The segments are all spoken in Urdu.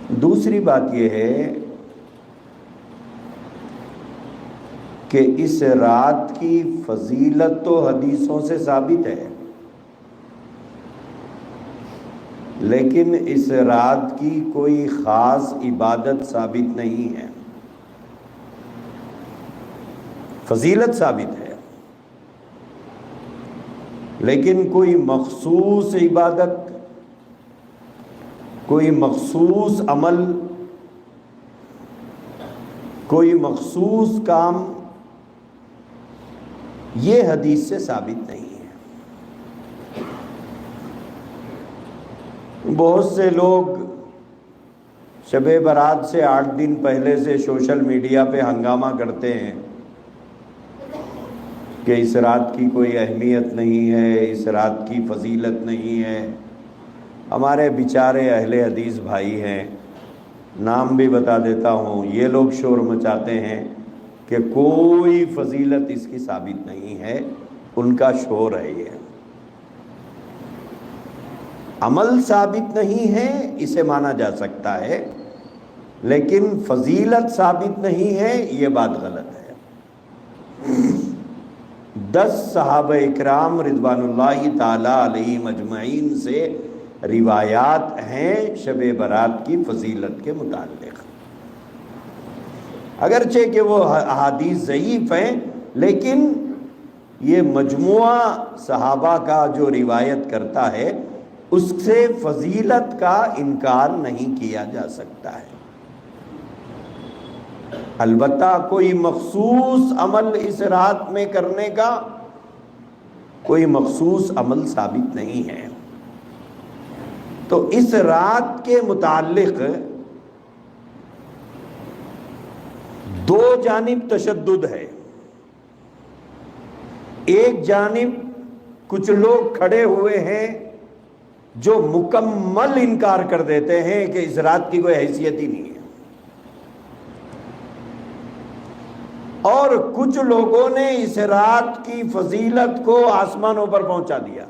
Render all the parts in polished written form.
دوسری بات یہ ہے کہ اس رات کی فضیلت تو حدیثوں سے ثابت ہے، لیکن اس رات کی کوئی خاص عبادت ثابت نہیں ہے۔ فضیلت ثابت ہے لیکن کوئی مخصوص عبادت، کوئی مخصوص عمل، کوئی مخصوص کام یہ حدیث سے ثابت نہیں ہے۔ بہت سے لوگ شب برات سے 8 دن پہلے سے سوشل میڈیا پہ ہنگامہ کرتے ہیں کہ اس رات کی کوئی اہمیت نہیں ہے، اس رات کی فضیلت نہیں ہے۔ ہمارے بیچارے اہل حدیث بھائی ہیں، نام بھی بتا دیتا ہوں، یہ لوگ شور مچاتے ہیں کہ کوئی فضیلت اس کی ثابت نہیں ہے، ان کا شور ہے یہ۔ عمل ثابت نہیں ہے اسے مانا جا سکتا ہے، لیکن فضیلت ثابت نہیں ہے یہ بات غلط ہے۔ 10 صحابہ اکرام رضوان اللہ تعالی علیہم اجمعین سے روایات ہیں شب برات کی فضیلت کے متعلق، اگرچہ کہ وہ احادیث ضعیف ہیں، لیکن یہ مجموعہ صحابہ کا جو روایت کرتا ہے اس سے فضیلت کا انکار نہیں کیا جا سکتا ہے۔ البتہ کوئی مخصوص عمل اس رات میں کرنے کا کوئی مخصوص عمل ثابت نہیں ہے۔ تو اس رات کے متعلق دو جانب تشدد ہے۔ ایک جانب کچھ لوگ کھڑے ہوئے ہیں جو مکمل انکار کر دیتے ہیں کہ اس رات کی کوئی حیثیت ہی نہیں ہے، اور کچھ لوگوں نے اس رات کی فضیلت کو آسمانوں پر پہنچا دیا۔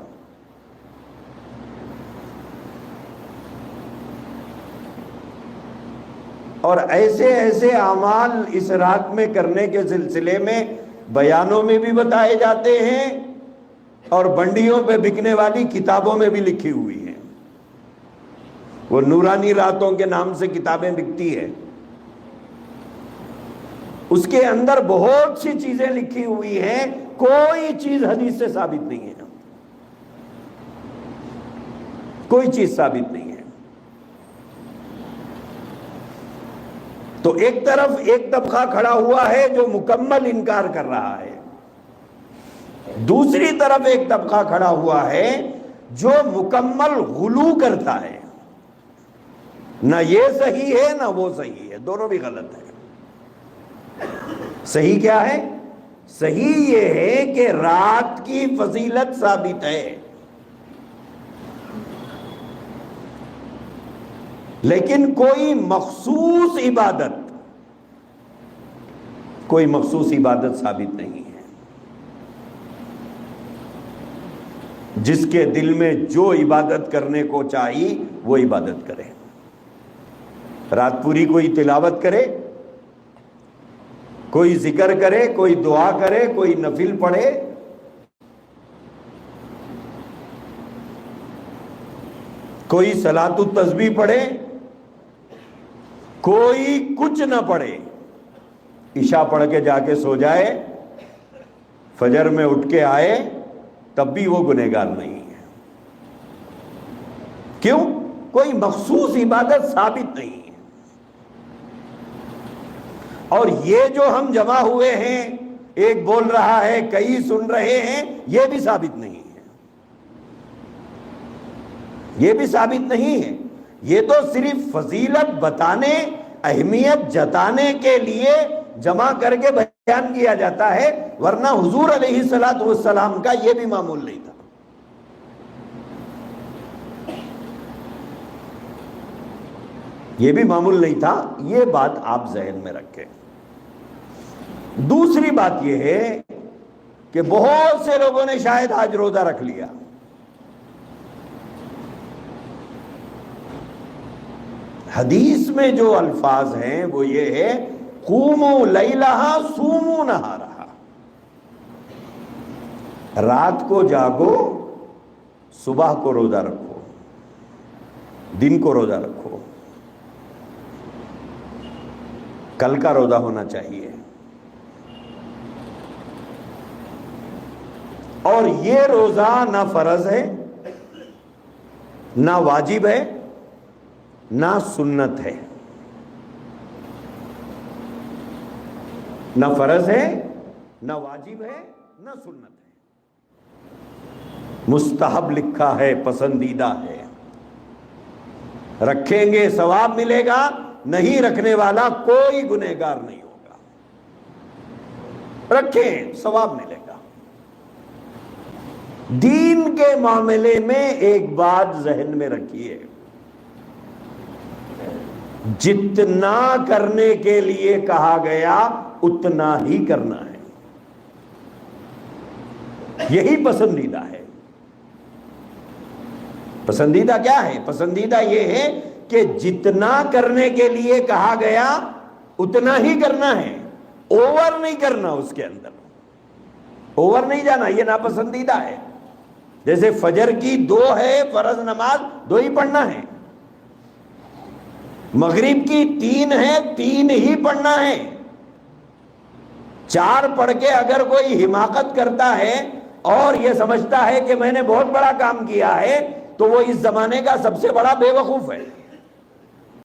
اور ایسے ایسے اعمال اس رات میں کرنے کے سلسلے میں بیانوں میں بھی بتائے جاتے ہیں اور بنڈیوں پہ بکنے والی کتابوں میں بھی لکھی ہوئی ہیں۔ وہ نورانی راتوں کے نام سے کتابیں بکتی ہیں، اس کے اندر بہت سی چیزیں لکھی ہوئی ہیں، کوئی چیز حدیث سے ثابت نہیں ہے، کوئی چیز ثابت نہیں ہے۔ تو ایک طرف ایک طبقہ کھڑا ہوا ہے جو مکمل انکار کر رہا ہے، دوسری طرف ایک طبقہ کھڑا ہوا ہے جو مکمل غلو کرتا ہے۔ نہ یہ صحیح ہے نہ وہ صحیح ہے، دونوں بھی غلط ہے۔ صحیح کیا ہے؟ صحیح یہ ہے کہ رات کی فضیلت ثابت ہے، لیکن کوئی مخصوص عبادت ثابت نہیں ہے۔ جس کے دل میں جو عبادت کرنے کو چاہیے وہ عبادت کرے، رات پوری کوئی تلاوت کرے، کوئی ذکر کرے، کوئی دعا کرے، کوئی نفل پڑھے، کوئی صلاۃ التسبیح پڑھے، کوئی کچھ نہ پڑھے، عشاء پڑھ کے جا کے سو جائے، فجر میں اٹھ کے آئے، تب بھی وہ گنہگار نہیں ہے۔ کیوں؟ کوئی مخصوص عبادت ثابت نہیں ہے۔ اور یہ جو ہم جمع ہوئے ہیں، ایک بول رہا ہے کئی سن رہے ہیں، یہ بھی ثابت نہیں ہے، یہ بھی ثابت نہیں ہے۔ یہ تو صرف فضیلت بتانے، اہمیت جتانے کے لیے جمع کر کے بیان کیا جاتا ہے، ورنہ حضور علیہ الصلوۃ والسلام کا یہ بھی معمول نہیں تھا۔ یہ بھی معمول نہیں تھا، یہ بات آپ ذہن میں رکھیں۔ دوسری بات یہ ہے کہ بہت سے لوگوں نے شاید آج روزہ رکھ لیا، حدیث میں جو الفاظ ہیں وہ یہ ہے قوموا لیلہا صوموا نہارہا، رات کو جاگو، صبح کو روزہ رکھو، دن کو روزہ رکھو، کل کا روزہ ہونا چاہیے۔ اور یہ روزہ نہ فرض ہے، نہ واجب ہے، نہ سنت ہے، نہ فرض ہے، نہ واجب ہے، نہ سنت ہے، مستحب لکھا ہے، پسندیدہ ہے۔ رکھیں گے ثواب ملے گا، نہیں رکھنے والا کوئی گنہگار نہیں ہوگا۔ رکھیں ثواب ملے گا۔ دین کے معاملے میں ایک بات ذہن میں رکھیے، جتنا کرنے کے لیے کہا گیا اتنا ہی کرنا ہے، یہی پسندیدہ ہے۔ پسندیدہ کیا ہے؟ پسندیدہ یہ ہے کہ جتنا کرنے کے لیے کہا گیا اتنا ہی کرنا ہے، اوور نہیں کرنا، اس کے اندر اوور نہیں جانا، یہ ناپسندیدہ ہے۔ جیسے فجر کی 2 ہے فرض نماز، 2 ہی پڑھنا ہے، مغرب کی 3 ہے، 3 ہی پڑھنا ہے۔ 4 پڑھ کے اگر کوئی حماقت کرتا ہے اور یہ سمجھتا ہے کہ میں نے بہت بڑا کام کیا ہے تو وہ اس زمانے کا سب سے بڑا بے وقوف ہے۔